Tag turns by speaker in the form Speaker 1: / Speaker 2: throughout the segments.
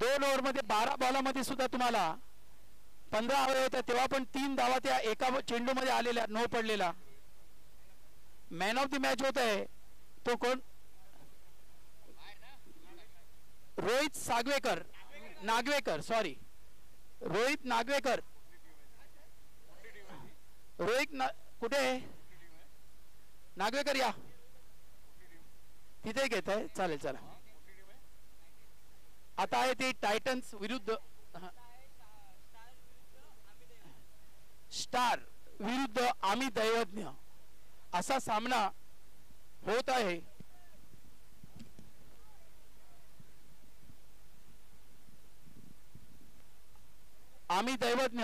Speaker 1: 2 ओव्हरमध्ये 12 बॉलामध्ये सुद्धा तुम्हाला 15 अवयव होत्या, तेव्हा पण 3 धावा त्या एका चेंडूमध्ये आलेल्या, नो पडलेला. मॅन ऑफ द मॅच होत आहे तो कोण? रोहित सागवेकर, नागवेकर, सॉरी, रोहित नागवेकर. कुठे नागवेकर या तिथे घेत आहे. चालेल चला. आता आहे ते टायटन्स विरुद्ध स्टार विरुद्ध आम्ही दैवज्ञ असा सामना होत आहे. आम्ही दैवज्ञ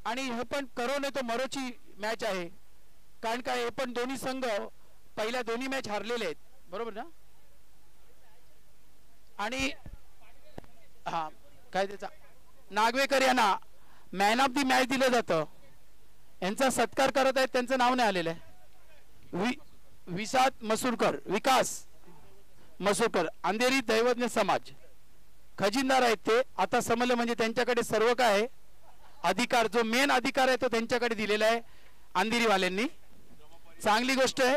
Speaker 1: आणि हे पण करो नाही तो मरोची मॅच आहे, कारण काय हे पण दोन्ही संघ पहिल्या दोन्ही मॅच हारलेले आहेत, बरोबर ना? आणि हा काय त्याचा नागवेकर यांना मॅन ऑफ द मॅच दिलं जातं. यांचा सत्कार करत आहेत, त्यांचं नाव नाही आलेलं आहे. विकास मसूरकर, अंधेरी दैवज्ञ समाज खजिनदार आहेत ते. आता समजलं म्हणजे त्यांच्याकडे सर्व काय अधिकार, जो मेन अधिकार आहे तो त्यांच्याकडे दिलेला आहे अंधेरीवाल्यांनी. चांगली गोष्ट आहे.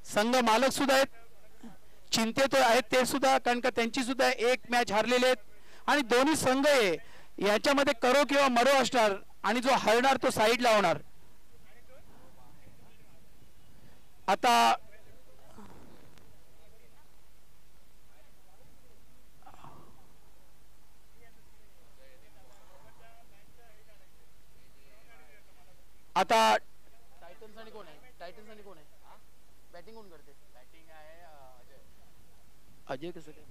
Speaker 1: संघ मालक सुद्धा आहेत, चिंतेत आहेत ते सुद्धा, कारण का त्यांची सुद्धा एक मॅच हारलेले आहेत आणि दोन्ही संघ आहे याच्यामध्ये करो किंवा मरो असणार आणि जो हरणार तो साईड लावणार. आता टायटन्स आणि कोण आहे? टायटन्स आणि कोण आहे? बॅटिंग कोण करते? बॅटिंग आहे अजय. कसं काय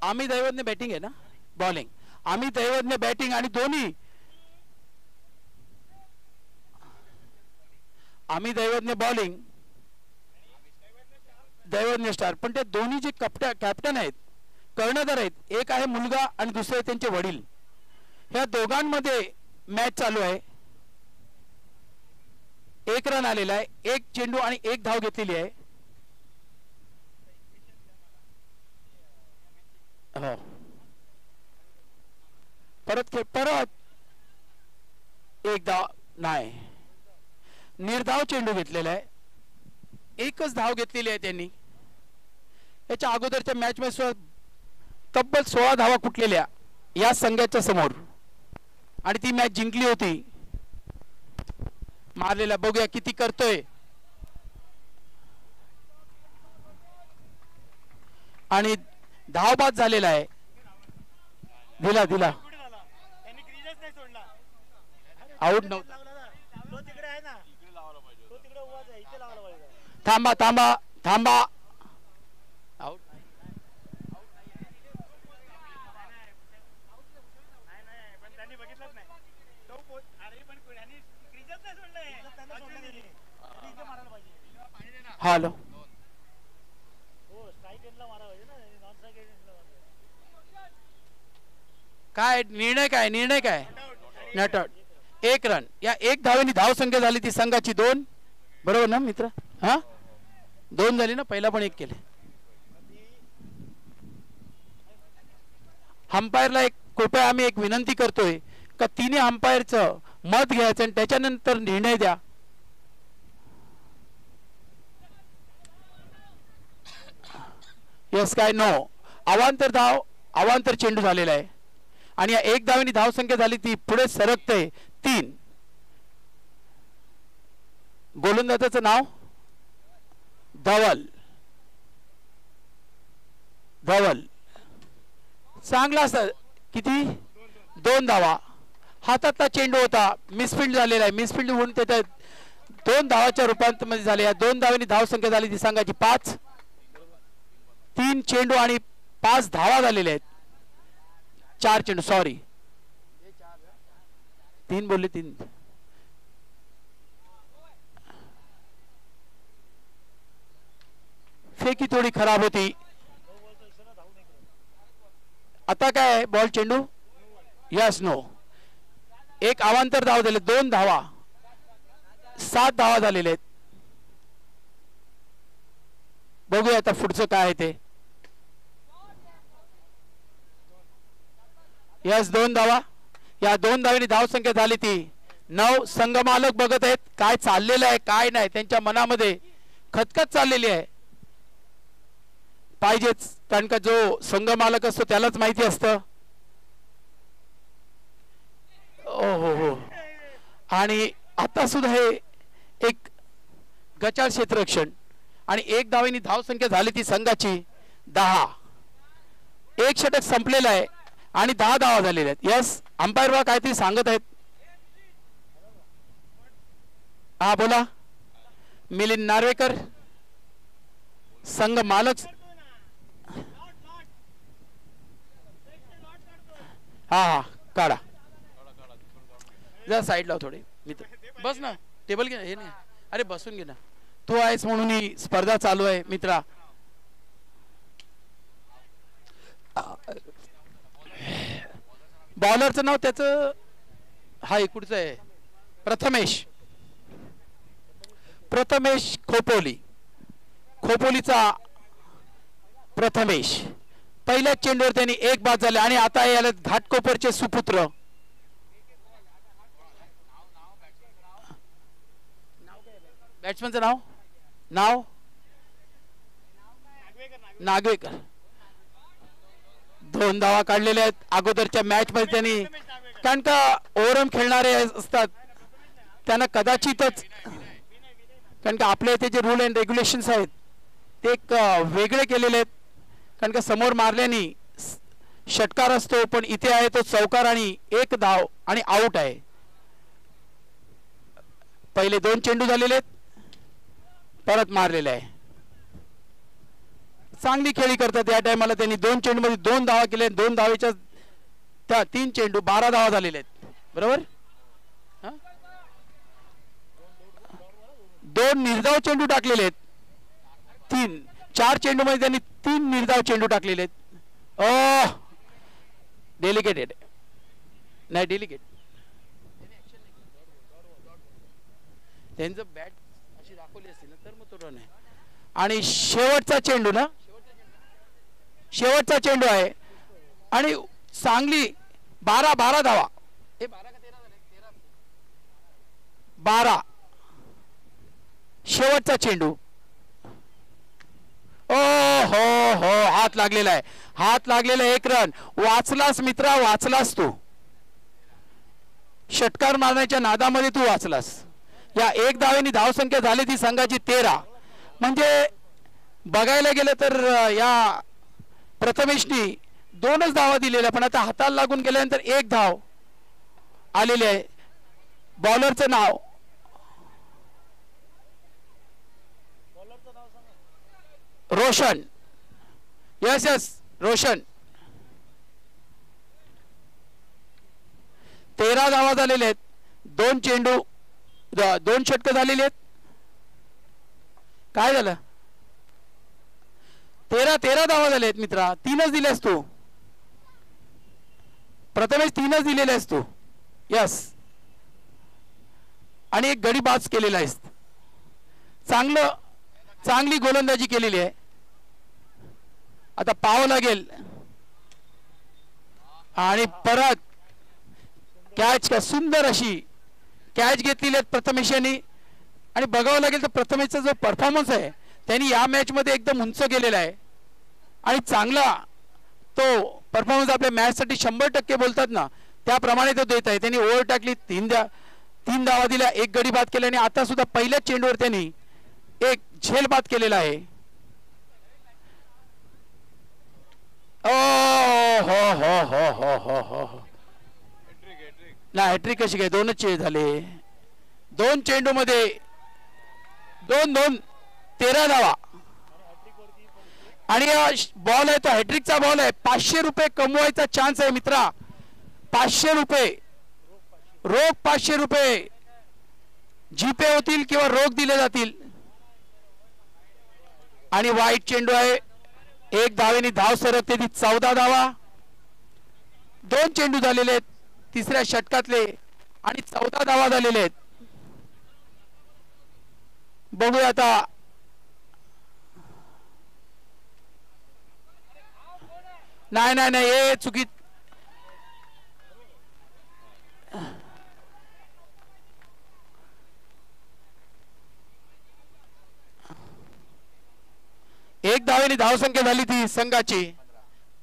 Speaker 1: आम्ही दैवज्ञ बॅटिंग आहे ना, बॉलिंग आम्ही दैवज्ञ बॅटिंग आणि दोन्ही आम्ही दैवज्ञ बॉलिंग, दैवज्ञ स्टार. पण ते दोन्ही जे कॅप्टन आहेत, कर्णधार आहेत, एक आहे मुलगा आणि दुसरे त्यांचे वडील. ह्या दोघांमध्ये मॅच चालू आहे. 1 रन आलेला आहे, 1 चेंडू आणि 1 धाव घेतलेली आहे. हो परत 1 धाव नाही, निर्धाव चेंडू घेतलेला आहे. 1च धाव घेतलेली आहे त्यांनी. याच्या अगोदरच्या मॅच मध्ये तब्बल 16 धावा कुठलेल्या या संघाच्या समोर आणि ती मॅच जिंकली होती. मारलेला बघूया किती करतोय. आणि धावबाद झालेला आहे. दिला आउट नव्हता. थांबा आउट. हॅलो काय निर्णय काय नॉट आउट. 1 रन. या 1 धावेने धाव संख्या झाली ती संघाची 2, बरोबर ना मित्र? हा 2 झाली ना, पहिला पण 1 केले. अंपायरला एक कृपया आम्ही एक विनंती करतोय का तिने अंपायरचं मत घ्यायचं आणि त्याच्यानंतर निर्णय द्या. यस काय नो. अवांतर चेंडू झालेला आहे आणि या 1 धावेने धाव संख्या झाली ती पुढे सरकते 3. गोलंदाजाचं नाव धवल. चांगला असं किती 2 धावा. हातातला चेंडू होता, मिसफिल्ड झालेला आहे. मिसफिल्ड होऊन त्याच्यात 2 धावाच्या रूपांतर मध्ये झाले. या 2 धावांनी धाव संख्या झाली ती संघाची 5. 3 चेंडू आणि 5 धावा झालेल्या आहेत. 4 चेंडू, सॉरी 3 बोलले 3. फेकी थोडी खराब होती. आता काय बॉल चेंडू यस नो. 1 अवांतर धाव दिले, 2 धावा. 7 धावा झालेल्या आहेत. बघूया आता पुढचं काय आहे ते. यस 2 धावा. या 2 धावांनी धावसंख्या झाली ती 9. संघ मालक बघत आहेत काय चाललेलं आहे काय नाही, त्यांच्या मनामध्ये खतखत चाललेली आहे. पाहिजेच, कारण का जो संघ मालक असतो त्यालाच माहिती असतं. ओ हो हो. आणि आता सुद्धा हे एक गचाळ क्षेत्ररक्षण आणि 1 धावेनी धावसंख्या झाली ती संघाची 10. एक षटक संपलेलं आहे आणि 10 धावा झालेल्या आहेत. यस अंपायर बा काहीतरी सांगत आहेत. हा बोला. मिलिंद नार्वेकर संघ मालक. हा हा काढा जरा साईड लाव थोडे मित्र. बस ना टेबल घे. हे नाही अरे बसून घे ना. तू आहेस म्हणून ही स्पर्धा चालू आहे मित्रा. बॉलरचं नाव त्याचं हा इकडचं आहे प्रथमेश. प्रथमेश खोपोली. खोपोलीचा प्रथमेश पहिल्याच चेंडूवर त्यांनी 1 बाद झाले आणि आता याला घाटकोपरचे सुपुत्र बॅट्समनचं नाव नागवेकर. 2 धावा काढलेल्या आहेत अगोदरच्या मॅच मध्ये त्यांनी. कारण का ओव्हरआर्म खेळणारे असतात त्यांना कदाचितच, कारण का आपल्या इथे जे रूल अँड रेग्युलेशन्स आहेत ते एक वेगळे केलेले आहेत. कारण का समोर मारल्याने षटकार असतो, पण इथे आहे तो चौकार आणि 1 धाव आणि आउट आहे. पहिले 2 चेंडू झालेले आहेत, परत मारलेले आहे. चांगली खेळी करतात या टायमाला. त्यांनी 2 चेंडू मध्ये 2 धावा केले. 2 धावेच्या त्या 3 चेंडू 12 धावा झालेले आहेत. बरोबर. 2 निर्धाव चेंडू टाकलेले आहेत. 4 चेंडू मध्ये त्यांनी 3 निर्धाव चेंडू टाकलेले आहेत. डेलिकेटेड नाही डेलिकेट त्यांचं बॅट अशी दाखवली असती ना तर मग तो रन आहे. आणि शेवटचा चेंडू ना, शेवटचा चेंडू आहे आणि चांगली 12 धावा. हे 12 का 13 झाले? 12. शेवटचा चेंडू. ओ हो हो हात लागलेला आहे. हात लागलेला 1 रन. वाचलास मित्रा, वाचलास तू. षटकार मारण्याच्या नादामध्ये तू वाचलास. या 1 धावेनी धावसंख्या झाली ती संघाची 13. म्हणजे बघायला गेलं तर या प्रथमेशनी 2च धावा दिलेल्या, पण आता हाताला लागून गेल्यानंतर 1 धाव आलेली आहे. बॉलरचं नाव रोशन. Yes yes Roshan. 13 धावा झालेले आहेत. 2 चेंडू 2 षटकं झालेली आहेत. काय झालं? 13 धावा झाले आहेत मित्रा. 3च दिलेस तू प्रथमेश. 3च दिलेले आहेस तू. यस. आणि 1 गडी बाज केलेला आहेस. चांगली गोलंदाजी केलेली आहे. आता पाहावं लागेल. आणि परत कॅच का सुंदर अशी कॅच घेतलेली आहे प्रथमेश यांनी. आणि बघावं लागेल तर प्रथमेशचा जो परफॉर्मन्स आहे त्यांनी या मॅच मध्ये एकदम उंच गेलेला आहे आणि चांगला तो परफॉर्मन्स आपल्या मॅच साठी 100% बोलतात ना त्याप्रमाणे तो देत आहे. त्यांनी ओव्हर टाकली. 3 धावा दिल्या. 1 गडी बाद केला आणि आता सुद्धा पहिल्याच चेंडूवर त्यांनी 1 झेल बाद केलेला आहे. ओ हो हो हो हो हो हो ना. हॅट्रिक कशी काय? 2च चेंडू झाले. 2 चेंडू मध्ये 2 13 धावा. आणि बॉल आहे तो हॅट्रिकचा बॉल आहे. 500 रुपये कमवायचा चान्स आहे मित्रा. 500 रुपये रोख. 500 रुपये जीपे होतील किंवा रोख दिले जातील. आणि वाईट चेंडू आहे. 1 धावेने धाव सरकते ती 14 धावा. 2 चेंडू झालेले आहेत 3ऱ्या षटकातले आणि 14 धावा झालेले आहेत. बघूया आता. नाही नाही नाही हे चुकीत. एक धावेने धावसंख्या झाली ती संघाची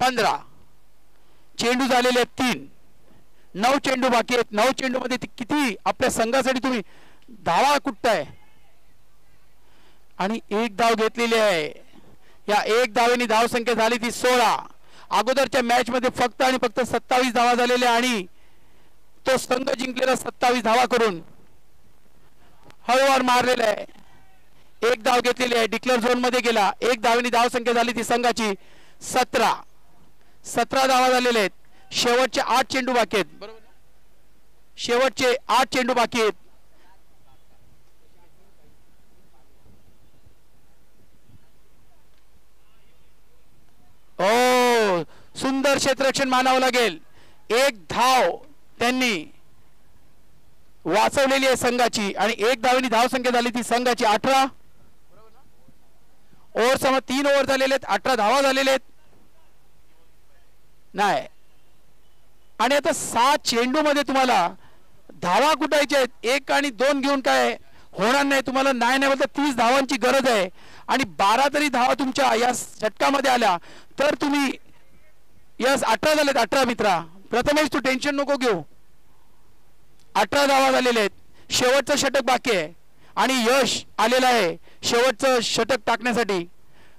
Speaker 1: 15. चेंडू झालेले 3. 9 चेंडू बाकी आहेत. 9 चेंडू मध्ये किती आपल्या संघासाठी तुम्ही धावा कुठताय आणि एक धाव घेतलेली आहे. या एक धावेने धावसंख्या झाली ती 16. अगोदरच्या मॅच मध्ये फक्त आणि फक्त 27 धावा झालेल्या आणि तो संघ जिंकलेला 27 धावा करून हळूवार मारलेला आहे. एक धाव घेतलेली आहे. डिक्लेअर झोन मध्ये गेला. एक धावेने धावसंख्या झाली ती संघाची 17. 17 धावा झालेल्या आहेत. शेवटचे 8 चेंडू बाकी आहेत. बरोबर. शेवटचे 8 चेंडू बाकी आहेत. ओ सुंदर क्षेत्ररक्षण मानावं लागेल. एक धाव त्यांनी वाचवलेली आहे संघाची आणि एक धावेने धावसंख्या झाली ती संघाची 18. ओव्हर सम 3 ओव्हर झालेले आहेत. 18 धावा झालेले आहेत. नाही आणि आता 7 चेंडू मध्ये तुम्हाला धावा कुटायच्या आहेत. 1 आणि 2 घेऊन काय होणार नाही. तुम्हाला नाही बोलता 30 धावांची गरज आहे आणि 12 तरी धावा तुमच्या या षटकामध्ये आल्या तर तुम्ही यस 18 झालेत. 18 मित्रा प्रथमेश तू टेन्शन नको घेऊ. 18 धावा झालेले आहेत. शेवटचं षटक बाकी आहे आणि यश आलेलं आहे शेवटचं षटक टाकण्यासाठी.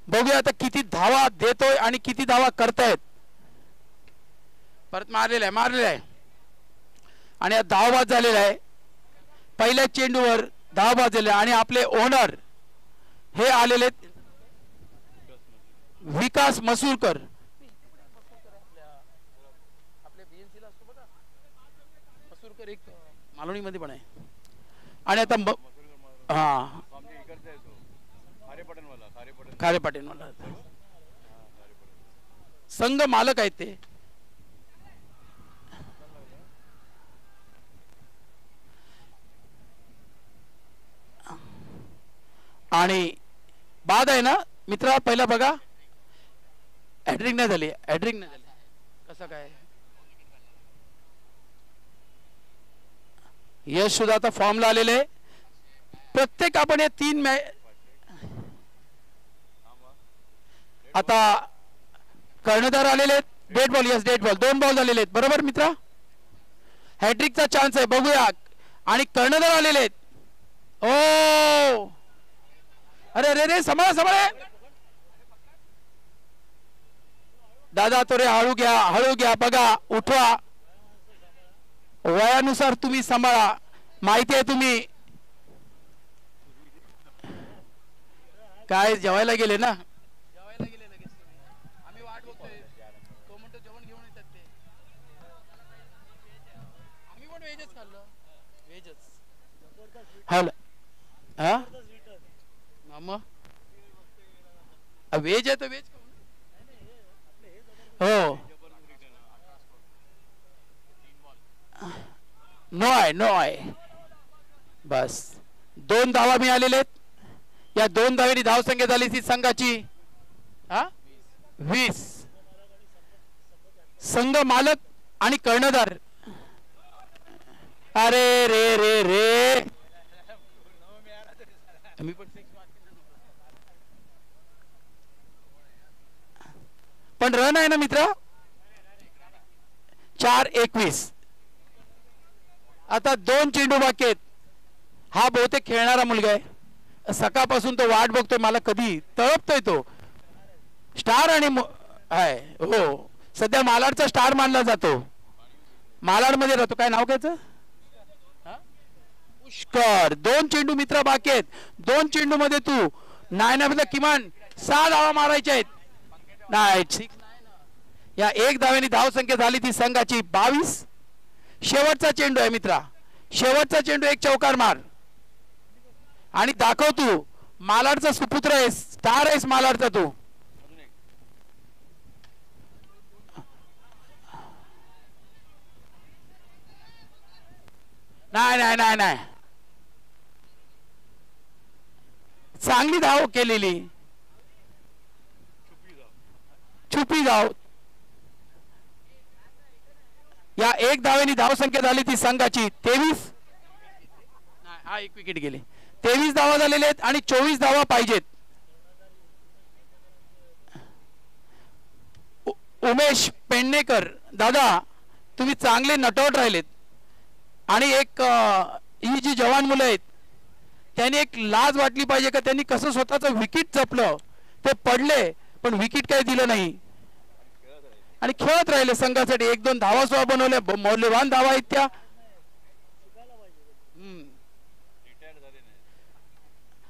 Speaker 1: बघूया आता किती धावा देतोय आणि किती धावा करतायत. परत मारलेला आहे आणि धावबाद झालेला आहे. पहिल्या चेंडूवर धावबाद झाले आणि आपले ओनर हे आलेले विकास मसूरकर. मसूरकर एक मालवणीमध्ये पण आहे आणि आता हा खारे पाटील मला संघ मालक आहेत ते. आणि बाद आहे ना मित्रा. पहिला बघा हॅट्रिक नाही झाली. कसं काय यश सुद्धा आता फॉर्मला आलेले आहे. प्रत्येक आपण या 3 मॅच आता कर्णधार आलेले आहेत. Dead ball yes dead ball 2 ball झालेले आहेत. बरोबर मित्रा. हॅट्रिकचा चान्स आहे. बघूया आणि कर्णधार आलेले आहेत. ओ अरे अरे रे सांभाळा दादा तो रे हळू घ्या बघा उठवा. वयानुसार तुम्ही सांभाळा. माहिती आहे तुम्ही काय जेवायला गेले ना. आम्ही वाट बघतोय. तो म्हणतो जेवण घेऊन येतात ते. आम्ही पण व्हेजच खाल्लं. हॅलो हा मामा व्हेज आहे तर व्हेज हो. नो आहे बस. 2 धावा मिळालेले आहेत. या 2 धावेनी धावसंख्या झाली ती संघाची 20. संघ मालक आणि कर्णधार. अरे रे रे रे मी पण रन आहे ना मित्र. 4-21. आता 2 चेंडू बाकी आहेत. हा बहुतेक खेळणारा मुलगा आहे. सकाळपासून तो वाट बघतोय मला कधी तळपतोय तो. स्टार आणि आहे हो सध्या मालाडचा स्टार मानला जातो. मालाड मध्ये राहतो. काय नाव घ्यायचं पुष्कर. 2 चेंडू मित्र बाकी आहेत. 2 चेंडू मध्ये तू नायनामध्ये किमान 6 धावा मारायच्या आहेत. नाही या 1 धावेने धावसंख्या झाली ती संघाची 22. शेवटचा चेंडू आहे मित्रा. शेवटचा चेंडू एक चौकार मार आणि दाखव तू मालाडचा सुपुत्र आहेस. स्टार आहेस मालाडचा तू. नाही चांगली धाव केलेली, छुपी धाव. या एक धावेने धाव संख्या झाली ती संघाची 23. हा एक विकेट गेली. 23 धावा झालेले आहेत आणि 24 धावा पाहिजेत. उमेश पेडणेकर दादा, तुम्ही चांगले नटवट राहिलेत. आणि एक ही जी जवान मुलं आहेत त्यांनी एक लाज वाटली पाहिजे का त्यांनी कसं स्वतःचं विकेट जपलं. ते पडले पण विकेट काही दिलं नाही आणि खेळत राहिले संघासाठी. 1-2 धावा सुद्धा बनवल्या, मौल्यवान धावा आहेत त्या.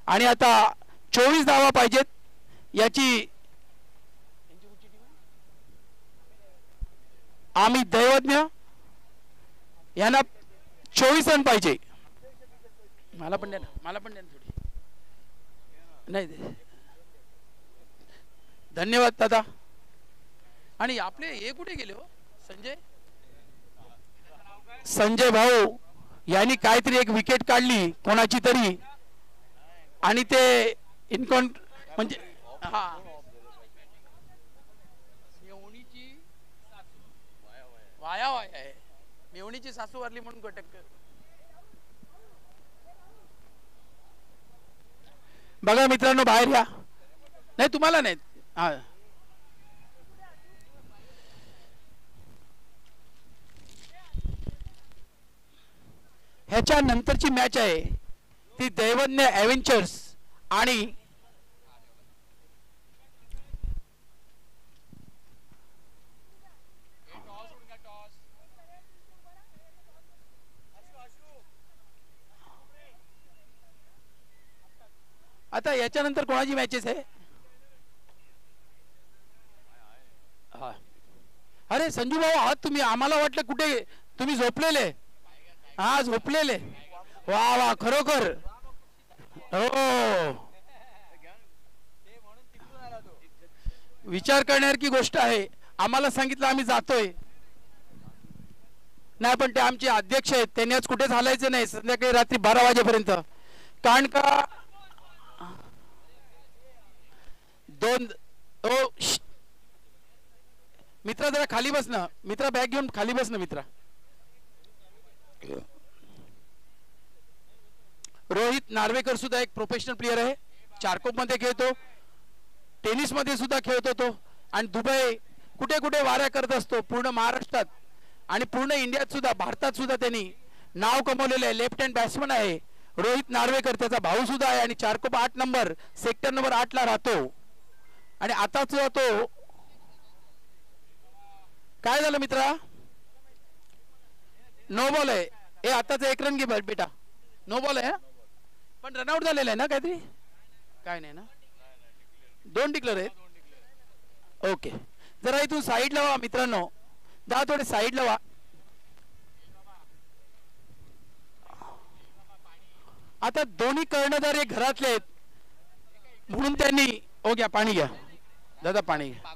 Speaker 1: आणि आता 24 धावा पाहिजेत. याची आम्ही दैवज्ञ यांना 24 रन पाहिजे. मला पण द्या ना, मला पण द्या ना थोडी. नाही, धन्यवाद दादा. आणि आपले हे कुठे गेले हो संजय भाऊ यांनी काहीतरी एक विकेट काढली कोणाची तरी आणि ते इनकॉन म्हणजे हा मेवणीची वाया आहे. मेवणीची सासू वारली म्हणून कटक. बघा मित्रांनो, बाहेर या. नाही तुम्हाला नाही. हा, ह्याच्या नंतरची मॅच आहे ती दैवज्ञ ॲव्हेंचर्स आणि आता याच्यानंतर कोणाची मॅचेस आहे. हा, अरे संजू भाऊ आहात तुम्ही. आम्हाला वाटलं कुठे तुम्ही झोपलेले. हा झोपलेले. वा वा, खरोखर हो, विचार करण्यासारखी गोष्ट आहे. आम्हाला सांगितलं आम्ही जातोय. नाही पण ते आमचे अध्यक्ष आहेत, त्यांनी आज कुठेच हलायचं नाही संध्याकाळी रात्री 12 वाजेपर्यंत. कारण का मित्रा जरा खाली बस ना. मित्रा बॅग घेऊन खाली बस ना मित्रा. रोहित नार्वेकर सुद्धा एक प्रोफेशनल प्लेयर आहे. चारकोप मध्ये खेळतो, टेनिस मध्ये सुद्धा खेळतो तो. आणि दुबई कुठे कुठे वाऱ्या करत असतो. पूर्ण महाराष्ट्रात आणि पूर्ण इंडियात सुद्धा, भारतात सुद्धा त्यांनी नाव कमवलेलं आहे. लेफ्ट हँड बॅट्समन आहे रोहित नार्वेकर. त्याचा भाऊ सुद्धा आहे आणि चारकोप 8 नंबर सेक्टर नंबर 8 ला राहतो. आणि आता सुद्धा तो काय झालं मित्रा, नो बॉल आहे. हे आताच 1 रन घे बेटा. नो बॉल आहे पण रनआउट झालेला आहे ना काहीतरी. काय नाही ना, 2 डिक्लेअर आहेत. ओके, जरा इथून साईडला व्हा मित्रांनो. जा थोडे साईडला व्हा. आता दोन्ही कर्णधार हे घरातले आहेत म्हणून त्यांनी. ओ घ्या पाणी घ्या दादा, पाणी घ्या.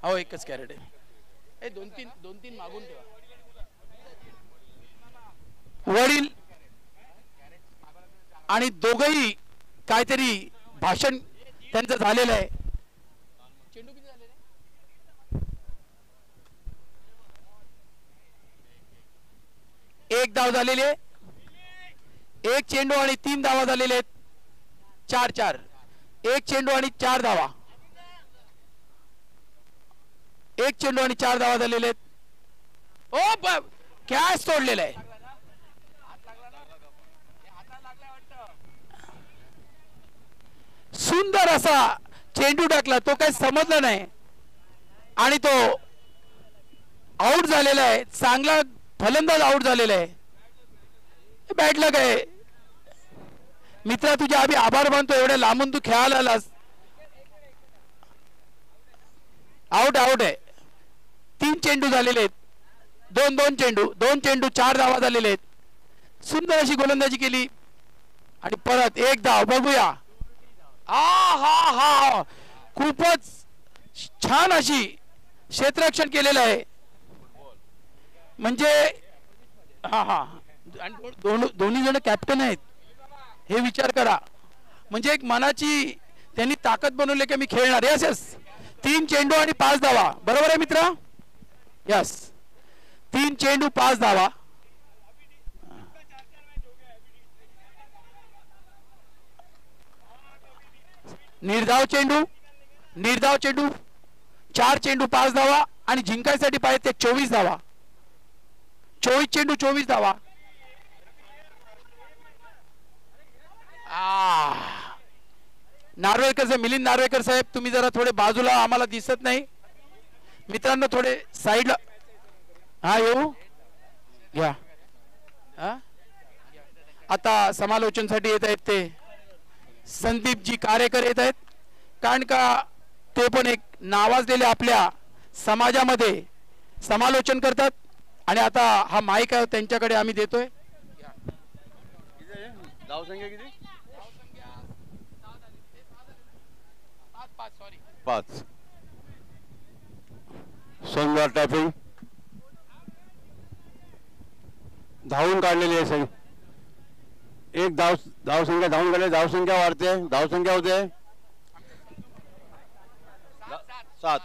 Speaker 1: हो एकच कॅरेट आहे. 2-3 मागून ठेवा. वडील आणि दोघही काहीतरी भाषण त्यांचं झालेलं आहे. चेंडू किती झालेला आहे. 1 धाव झालेली आहे. 1 चेंडू आणि 3 धावा झालेले आहेत. 4-4. 1 चेंडू आणि 4 धावा. 1 चेंडू आणि 4 धावा झालेले आहेत. ओ कॅच तोडलेला आहे. सुंदर असा चेंडू टाकला, तो काही समजला नाही आणि तो आउट झालेला आहे. चांगला फलंदाज आउट झालेला आहे. बॅड लक आहे मित्रा. तुझे आम्ही आभार मानतो, एवढ्या लांबून तू खेळायला आलास. आउट आहे. 3 चेंडू झालेले आहेत. 2 चेंडू 4 धावा झालेले आहेत. सुंदर अशी गोलंदाजी केली आणि परत 1 धाव. बघूया. हा खूपच छान अशी क्षेत्ररक्षण केलेलं आहे. म्हणजे हा दोन्ही जण कॅप्टन आहेत हे विचार करा. म्हणजे एक मनाची त्यांनी ताकद बनवली की मी खेळणार. यस यस 3 चेंडू आणि 5 धावा. बरोबर आहे मित्र. यस 3 चेंडू 5 धावा. निर्धाव चेंडू 4 चेंडू 5 धावा आणि जिंकायसाठी पाहिजे ते 24 धावा. 24 चेंडू 24 धावा. नार्वेकर साहेब, मिलिंद नार्वेकर साहेब तुम्ही जरा थोडे बाजूला, आम्हाला दिसत नाही. मित्रांनो थोडे साईडला. हा येऊ घ्या. आता समालोचनसाठी येत आहेत ते संदीपजी कारेकर येत आहेत, कारण का ते पण एक नावाजलेले आपल्या समाजामध्ये समालोचन करतात. आणि आता हा माईक आहे त्यांच्याकडे आम्ही देतोय.
Speaker 2: धावसंख्या किती? 5. सोमवार टॅपिंग धावून काढलेली आहे सगळी. एक धावसंख्या धावून काढली, धावसंख्या वाढते, धावसंख्या होते 7.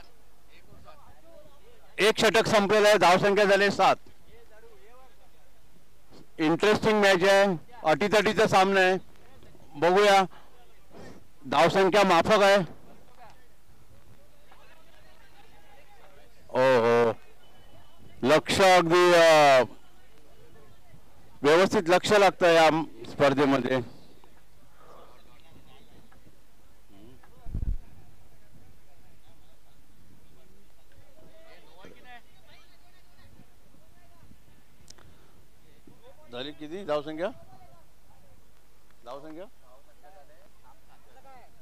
Speaker 2: एक षटक संपलेलं आहे, धावसंख्या झाले 7. इंटरेस्टिंग मॅच आहे, अटीतटीचा सामना आहे. बघूया, धावसंख्या माफक आहे. हो लक्ष अगदी व्यवस्थित लक्ष लागतं या स्पर्धेमध्ये. झाली किती धावसंख्या?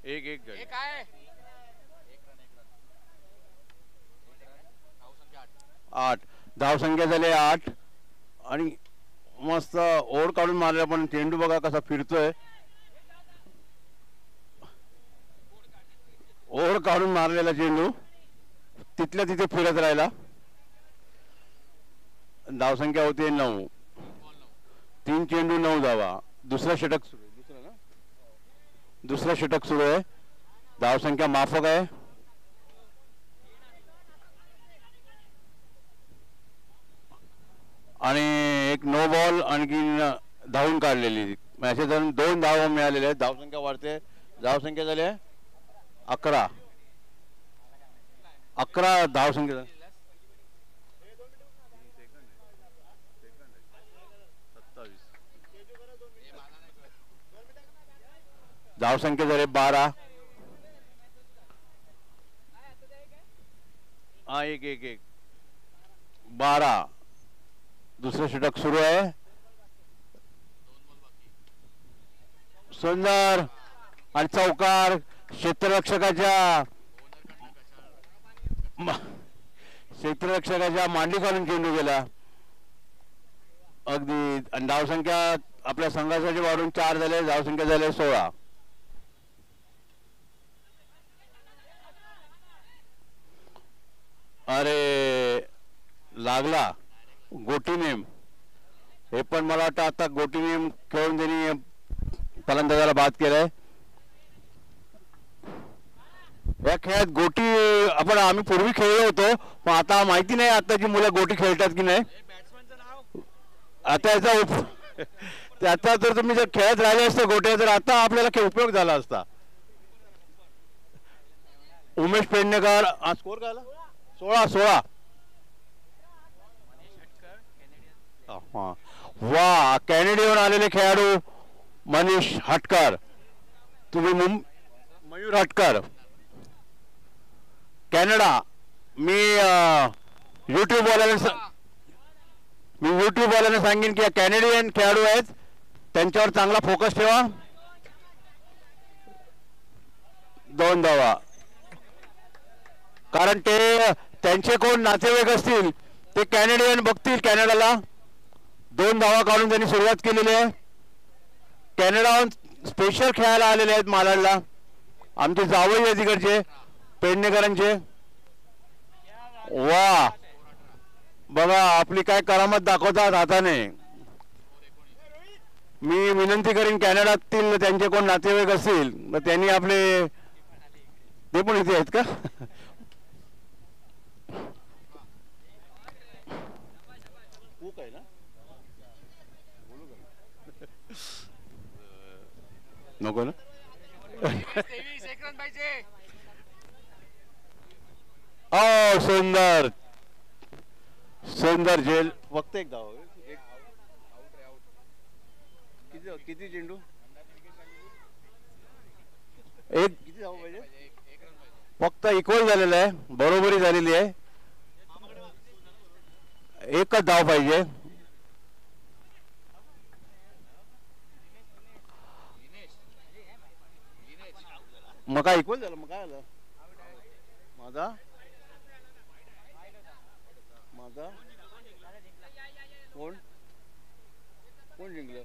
Speaker 2: एक 8 धावसंख्या झाली 8. आणि मस्त ओढ काढून मारले, पण चेंडू बघा कसा फिरतोय. ओढ काढून मारलेला चेंडू तिथल्या तिथे फिरत राहिला. धावसंख्या होती 9. 3 चेंडू 9 धावा. दुसरा षटक सुरू आहे. धावसंख्या माफक आहे. आणि एक नो बॉल आणखी धावून काढलेली. मॅचेस 2 धावा मिळालेल्या आहेत. धावसंख्या वाढते. धावसंख्या झाली आहे 11. धावसंख्या धावसंख्या झाले 12. हा एक 12. दुसरं षटक सुरू आहे. सुंदर आणि चौकार क्षेत्ररक्षकाच्या मांडी काढून चेंडू गेला अगदी. आणि धावसंख्या आपल्या संघासाठी वाढून 4 झाले. धावसंख्या झाले 16. अरे लागला गोटी नेम. हे पण मला वाटतं आता गोटी नेम खेळून त्यांनी फलंदाजाला बाद केलाय. या खेळात गोटी आम्ही पूर्वी खेळलो होतो, पण आता माहिती नाही आताची मुलं गोटी खेळतात की नाही. आता याचा जर तुम्ही जर खेळत राहिले असते गोट्या तर आता आपल्याला उपयोग झाला असता. उमेश पेडणेकर हा स्कोर काय आला? 16. वा कॅनेडियन आलेले खेळाडू मनीष हटकर. तुम्ही मयूर हटकर कॅनडा. मी युट्यूब वाल्याने सांगेन की कॅनेडियन खेळाडू आहेत, त्यांच्यावर चांगला फोकस ठेवा. 2 धावा. कारण ते त्यांचे कोण नातेवाईक असतील ते कॅनेडियन बघतील कॅनडाला. 2 धावा काढून त्यांनी सुरुवात केलेली आहे. कॅनडाहून स्पेशल खेळायला आलेले आहेत मालाडला. आमचे जावई आहे तिकडचे पेडणेकरांचे. वा बघा आपली काय करामत दाखवतात हाताने. मी विनंती करीन कॅनडातील त्यांचे कोण नातेवाईक असतील तर त्यांनी आपले, ते पण इथे आहेत का? नको ना. ओ सुंदर सुंदर झेल, फक्त एक धाव. किती चेंडू, एक किती धाव पाहिजे? फक्त इक्वल झालेलं आहे, बरोबरी झालेली आहे, एकच धाव पाहिजे. मग काय इक्वल झालं, मग काय झालं? माझा माझा कोण कोण जिंकलं?